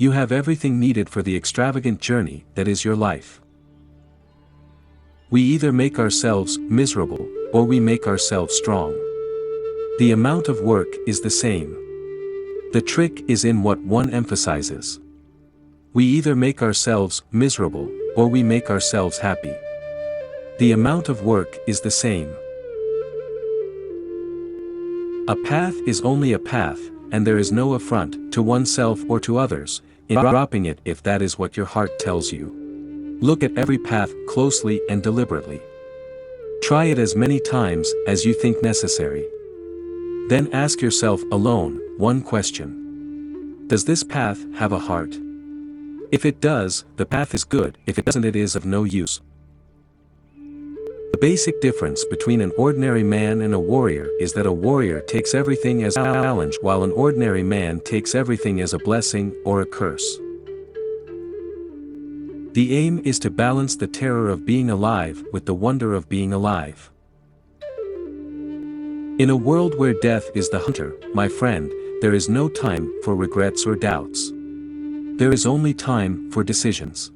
You have everything needed for the extravagant journey that is your life. We either make ourselves miserable, or we make ourselves strong. The amount of work is the same. The trick is in what one emphasizes. We either make ourselves miserable, or we make ourselves happy. The amount of work is the same. A path is only a path, and there is no affront to oneself or to others in dropping it if that is what your heart tells you. Look at every path closely and deliberately. Try it as many times as you think necessary. Then ask yourself alone one question. Does this path have a heart? If it does, the path is good. If it doesn't, it is of no use. The basic difference between an ordinary man and a warrior is that a warrior takes everything as a challenge while an ordinary man takes everything as a blessing or a curse. The aim is to balance the terror of being alive with the wonder of being alive. In a world where death is the hunter, my friend, there is no time for regrets or doubts. There is only time for decisions.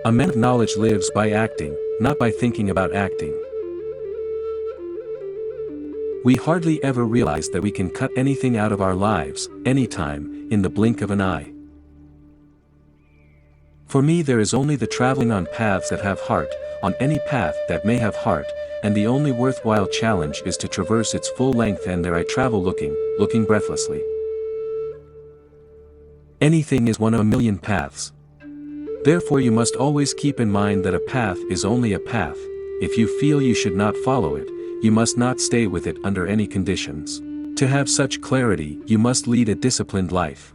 A man of knowledge lives by acting, not by thinking about acting. We hardly ever realize that we can cut anything out of our lives, anytime, in the blink of an eye. For me, there is only the traveling on paths that have heart, on any path that may have heart, and the only worthwhile challenge is to traverse its full length, and there I travel looking breathlessly. Anything is one of a million paths. Therefore you must always keep in mind that a path is only a path. If you feel you should not follow it, you must not stay with it under any conditions. To have such clarity, you must lead a disciplined life.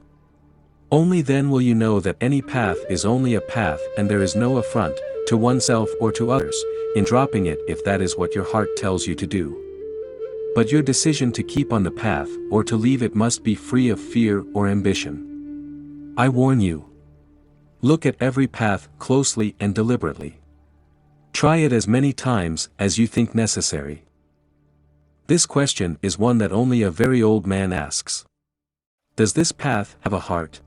Only then will you know that any path is only a path and there is no affront to oneself or to others in dropping it if that is what your heart tells you to do. But your decision to keep on the path or to leave it must be free of fear or ambition. I warn you. Look at every path closely and deliberately. Try it as many times as you think necessary. This question is one that only a very old man asks. Does this path have a heart?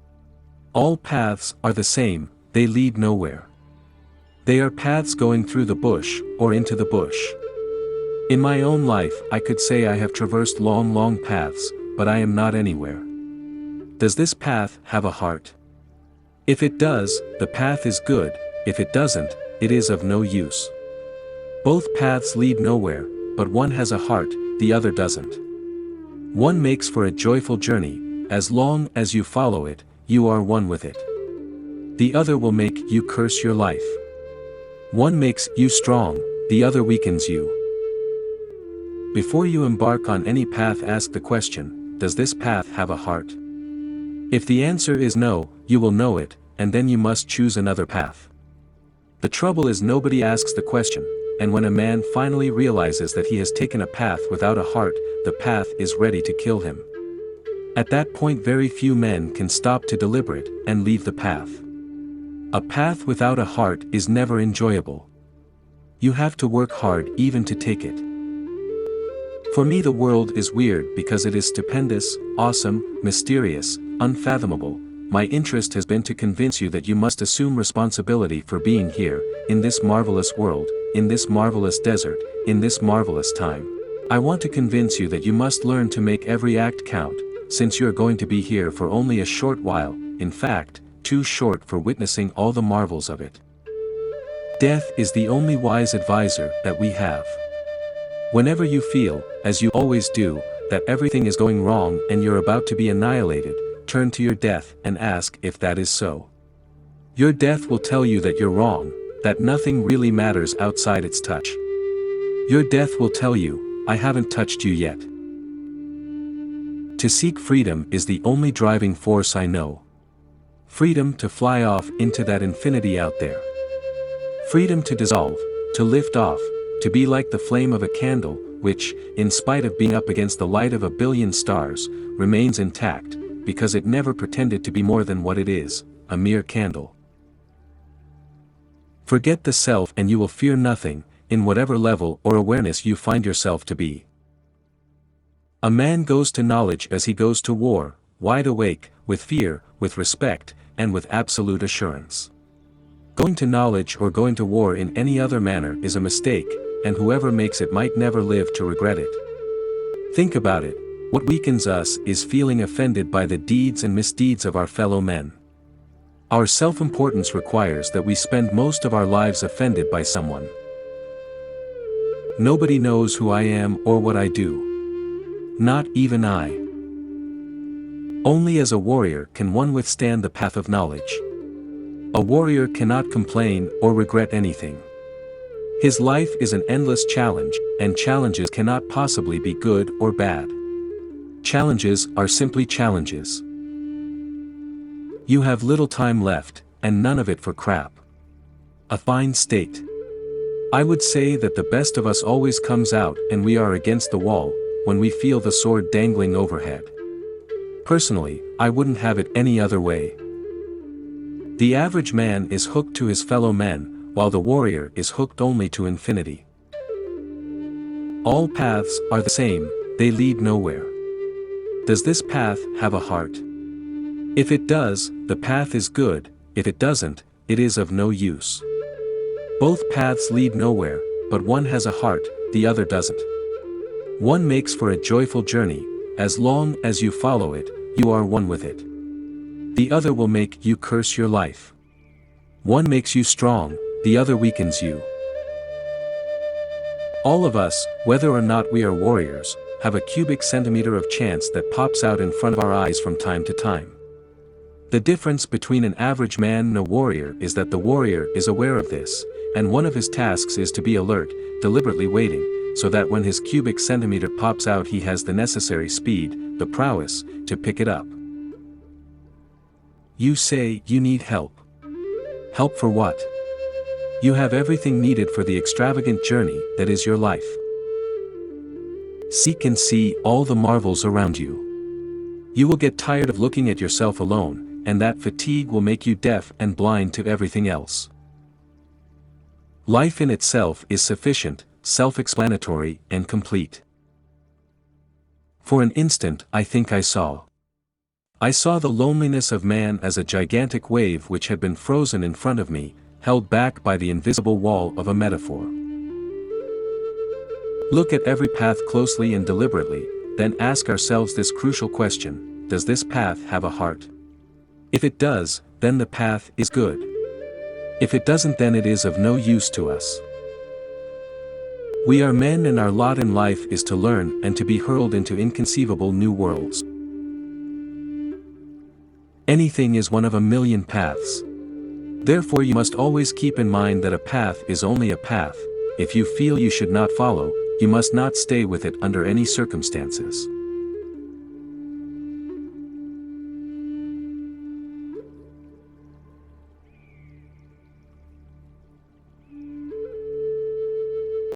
All paths are the same, they lead nowhere. They are paths going through the bush, or into the bush. In my own life I could say I have traversed long paths, but I am not anywhere. Does this path have a heart? If it does, the path is good, if it doesn't, it is of no use. Both paths lead nowhere, but one has a heart, the other doesn't. One makes for a joyful journey, as long as you follow it, you are one with it. The other will make you curse your life. One makes you strong, the other weakens you. Before you embark on any path, ask the question, does this path have a heart? If the answer is no, you will know it, and then you must choose another path. The trouble is nobody asks the question, and when a man finally realizes that he has taken a path without a heart, the path is ready to kill him. At that point very few men can stop to deliberate and leave the path. A path without a heart is never enjoyable. You have to work hard even to take it. For me the world is weird because it is stupendous, awesome, mysterious, unfathomable. My interest has been to convince you that you must assume responsibility for being here, in this marvelous world, in this marvelous desert, in this marvelous time. I want to convince you that you must learn to make every act count, since you are going to be here for only a short while, in fact, too short for witnessing all the marvels of it. Death is the only wise advisor that we have. Whenever you feel, as you always do, that everything is going wrong and you're about to be annihilated, turn to your death and ask if that is so. Your death will tell you that you're wrong, that nothing really matters outside its touch. Your death will tell you, I haven't touched you yet. To seek freedom is the only driving force I know. Freedom to fly off into that infinity out there. Freedom to dissolve, to lift off, to be like the flame of a candle, which, in spite of being up against the light of a billion stars, remains intact, because it never pretended to be more than what it is, a mere candle. Forget the self and you will fear nothing, in whatever level or awareness you find yourself to be. A man goes to knowledge as he goes to war, wide awake, with fear, with respect, and with absolute assurance. Going to knowledge or going to war in any other manner is a mistake, and whoever makes it might never live to regret it. Think about it, what weakens us is feeling offended by the deeds and misdeeds of our fellow men. Our self-importance requires that we spend most of our lives offended by someone. Nobody knows who I am or what I do. Not even I. Only as a warrior can one withstand the path of knowledge. A warrior cannot complain or regret anything. His life is an endless challenge, and challenges cannot possibly be good or bad. Challenges are simply challenges. You have little time left, and none of it for crap. A fine state. I would say that the best of us always comes out and we are against the wall, when we feel the sword dangling overhead. Personally, I wouldn't have it any other way. The average man is hooked to his fellow men, while the warrior is hooked only to infinity. All paths are the same, they lead nowhere. Does this path have a heart? If it does, the path is good, if it doesn't, it is of no use. Both paths lead nowhere, but one has a heart, the other doesn't. One makes for a joyful journey, as long as you follow it, you are one with it. The other will make you curse your life. One makes you strong, the other weakens you. All of us, whether or not we are warriors, have a cubic centimeter of chance that pops out in front of our eyes from time to time. The difference between an average man and a warrior is that the warrior is aware of this, and one of his tasks is to be alert, deliberately waiting, so that when his cubic centimeter pops out he has the necessary speed, the prowess, to pick it up. You say you need help. Help for what? You have everything needed for the extravagant journey that is your life. Seek and see all the marvels around you. You will get tired of looking at yourself alone, and that fatigue will make you deaf and blind to everything else. Life in itself is sufficient, self-explanatory, and complete. For an instant I think I saw the loneliness of man as a gigantic wave which had been frozen in front of me, held back by the invisible wall of a metaphor. Look at every path closely and deliberately, then ask ourselves this crucial question: does this path have a heart? If it does, then the path is good. If it doesn't, then it is of no use to us. We are men, and our lot in life is to learn and to be hurled into inconceivable new worlds. Anything is one of a million paths. Therefore you must always keep in mind that a path is only a path. If you feel you should not follow, you must not stay with it under any circumstances.